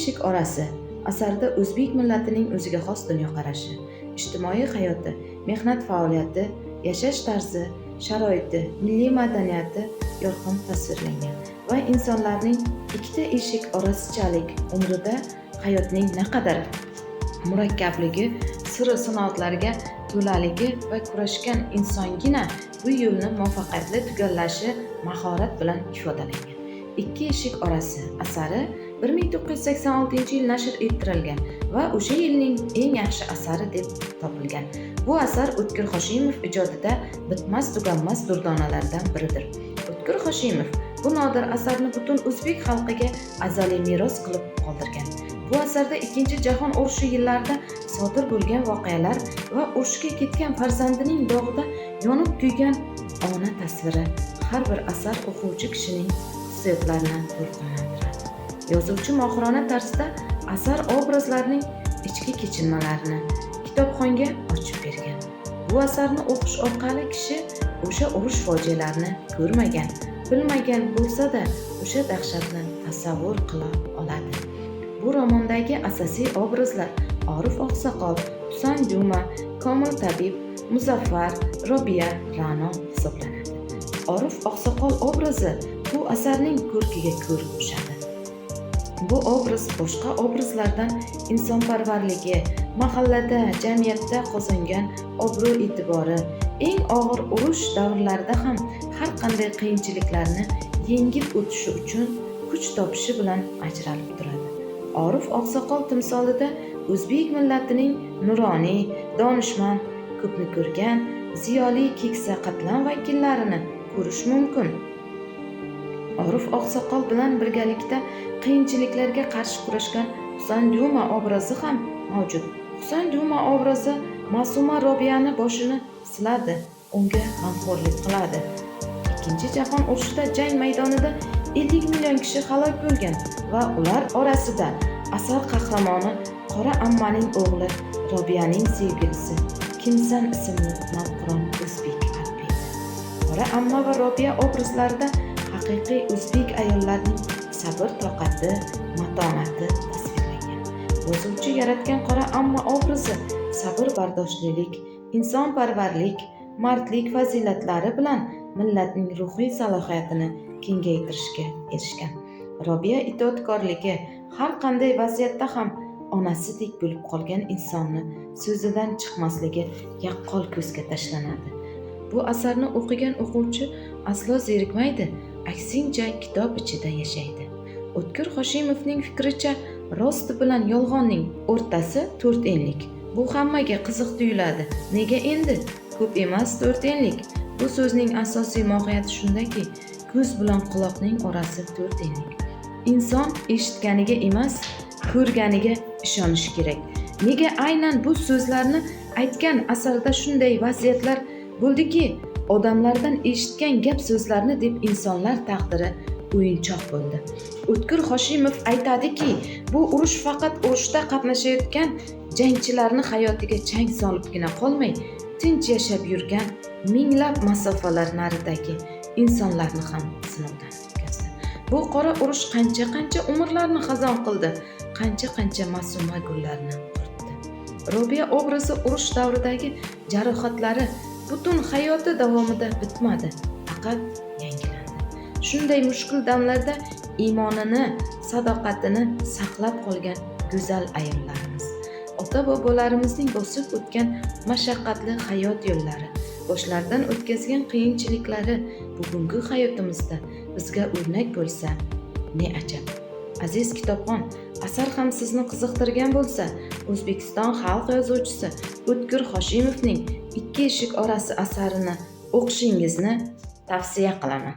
eshik orasi asarida o'zbek millatining o'ziga xos dunyoqarashi, ijtimoiy hayoti, mehnat faoliyati, yashash tarzi, sharoiti, milliy madaniyati yorqin tasvirlangan va insonlarning ikkita eshik orasichalik umrida hayotning naqadar murakkabligi, siri sinoatlarga to'laligi va kurashgan insongina bu yo'lni muvaffaqiyatli tugallashi mahorat bilan ifodalangan. Ikki eshik orasi asari 1986-yil nashr ettirilgan va o'sha yilning eng yaxshi asari deb topilgan. Bu asar O'tkir Hoshimov ijodida bitmas tuganmas durdonalardan biridir. O'tkir Hoshimov bu nodir asarni butun o'zbek xalqiga azaliy meros qilib qoldirgan. Bu asarda Ikkinchi jahon urushi yillarida sodir bo'lgan voqealar va urushga ketgan farzandining dog'ida yonib kuygan ona tasviri har bir asar o'quvchi kishining hissiyotlarini to'lqinlantiradi. Yozuvchi mohirona tarzda asar obrazlarining ichki kechinmalarini kitobxonga ochib bergan. Bu asarni o'qish orqali kishi o'sha urush fojialarini ko'rmagan, bilmagan bo'lsa-da, o'sha dahshatni tasavvur qila oladi. Bu romandagi asosiy obrazlar Orif Oqsoqol, Husan Juma, Komil Tabib, Muzaffar, Robiya, Ra'no hisoblanadi. Orif Oqsoqol obrazi bu asarning ko'rkiga ko'r qo'shadi. Bu obraz boshqa obrazlardan insonparvarligi, mahallada, jamiyatda qozongan obro'-e'tibori, eng og'ir urush davrlarida ham har qanday qiyinchiliklarni yengib o'tishi uchun kuch topishi bilan ajralib turadi. Orif Oqsoqol timsolida o'zbek millatining nuroniy, donishmand, ko'pni ko'rgan, ziyoli keksa qatlam vakillarini ko'rish mumkin. Orif Oqsoqol bilan birgalikda qiyinchiliklarga qarshi kurashgan Husan Juma obrazi ham mavjud. Husan Juma obrazi Ma'suma Robiyani boshini siladi, unga g'amxo'rlik qiladi. Ikkinchi jahon urushida jang maydonida 50 million kishi halok bo'lgan va ular orasida asar qahramoni Qora ammaning o'g'li Robiyaning sevgilisi Kimsan ismli navqiron o'zbek qalbi. Qora amma va Robiya obrazlarida haqiqiy o'zbek ayollarining sabr-toqati, matonati tasvirlangan. Yozuvchi yaratgan Qora amma obrazi sabr-bardoshlilik, insonparvarlik, mardlik fazilatlari bilan millatning ruhiy salohiyatini kengaytirishga erishgan. Robiya itoatkorligi, har qanday vaziyatda ham onasidek bo'lib qolgan insonni so'zidan chiqmasligi yaqqol ko'zga tashlanadi. Bu asarni o'qigan o'quvchi aslo zerikmaydi, aksincha kitob ichida yashaydi. O'tkir Hoshimovning fikricha, rost bilan yolg'onning o'rtasi 4 enlik. Bu hammaga qiziq tuyuladi. Nega endi? Ko'p emas 4 enlik. Bu so'zning asosiy mohiyati shundaki, ko'z bilan quloqning orasi 4 enlik. Inson eshitganiga emas, ko'rganiga ishonishi kerak. Nega aynan bu so'zlarni aytgan asarda shunday vaziyatlar bo'ldiki, odamlardan eshitgan gap so'zlarni deb insonlar taqdiri o'yinchoq bo'ldi. O'tkir Hoshimov aytadiki, bu urush faqat urushda qatnashayotgan jangchilarni hayotiga chang solibgina qolmay, tinch yashab yurgan minglab masofalar naridagi insonlarni ham sinovdan o'tkazdi. Bu qora urush qancha umrlarni xazon qildi, qancha ma'suma gullarni quritdi. Robiya obrazi urush davridagi jarohatlari butun hayoti davomida bitmadi, faqat yangilandi. Shunday mushkul damlarda iymonini, sadoqatini saqlab qolgan go'zal ayollarimiz, ota-bobolarimizning bosib o'tgan mashaqqatli hayot yo'llari, boshlaridan o'tkazgan qiyinchiliklari bugungi hayotimizda bizga o'rnak bo'lsa, ne ajab. Aziz kitobxon, asar ham sizni qiziqtirgan bo'lsa, O'zbekiston xalq yozuvchisi O'tkir Hoshimovning Ikki eshik orasi asarini o'qishingizni tavsiya qilaman.